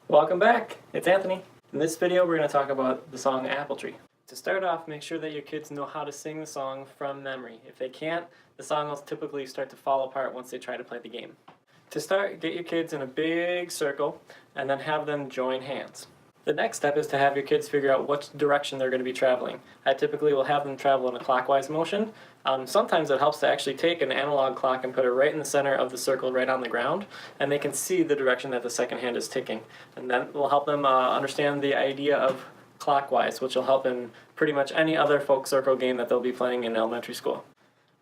Welcome back, it's Anthony. In this video we're going to talk about the song Apple Tree. To start off, make sure that your kids know how to sing the song from memory. If they can't, the song will typically start to fall apart once they try to play the game. To start, get your kids in a big circle and then have them join hands. The next step is to have your kids figure out which direction they're going to be traveling. I typically will have them travel in a clockwise motion. Sometimes it helps to actually take an analog clock and put it right in the center of the circle right on the ground, and they can see the direction that the second hand is ticking. And that will help them understand the idea of clockwise, which will help in pretty much any other folk circle game that they'll be playing in elementary school.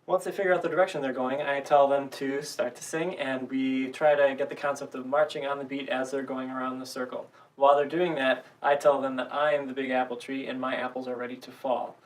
Once they figure out the direction they're going, I tell them to start to sing, and we try to get the concept of marching on the beat as they're going around the circle. While they're doing that, I tell them that I am the big apple tree and my apples are ready to fall.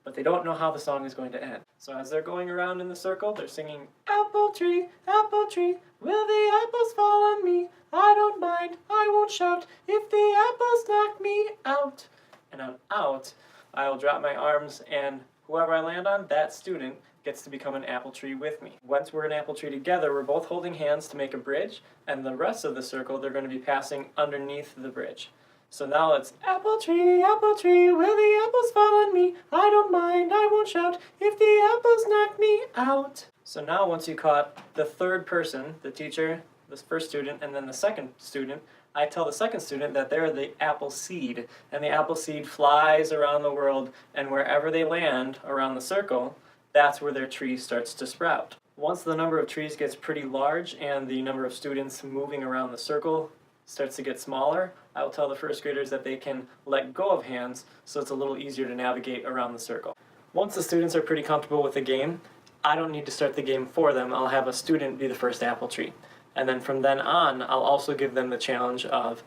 But they don't know how the song is going to end. So as they're going around in the circle, they're singing, apple tree, will the apples fall on me? I don't mind, I won't shout, if the apples knock me out. And on out, I'll drop my arms, and whoever I land on, that student gets to become an apple tree with me. Once we're an apple tree together, we're both holding hands to make a bridge, and the rest of the circle they're going to be passing underneath the bridge. So now it's apple tree, will the apples fall on me? I don't mind, I won't shout, if the apples knock me out. So now once you caught the third person, the teacher, the first student, and then the second student, I tell the second student that they're the apple seed, and the apple seed flies around the world, and wherever they land around the circle, that's where their tree starts to sprout. Once the number of trees gets pretty large and the number of students moving around the circle starts to get smaller, I will tell the first graders that they can let go of hands so it's a little easier to navigate around the circle. Once the students are pretty comfortable with the game, I don't need to start the game for them. I'll have a student be the first apple tree. And then from then on, I'll also give them the challenge of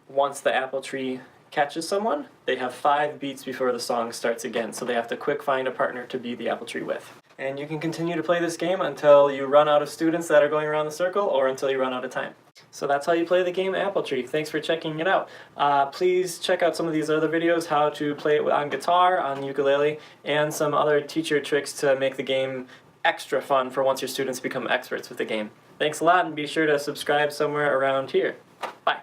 once the apple tree catches someone, they have 5 beats before the song starts again, so they have to quick find a partner to be the apple tree with. And you can continue to play this game until you run out of students that are going around the circle or until you run out of time. So that's how you play the game Apple Tree. Thanks for checking it out. Please check out some of these other videos, how to play it on guitar, on ukulele, and some other teacher tricks to make the game extra fun for once your students become experts with the game. Thanks a lot, and be sure to subscribe somewhere around here. Bye.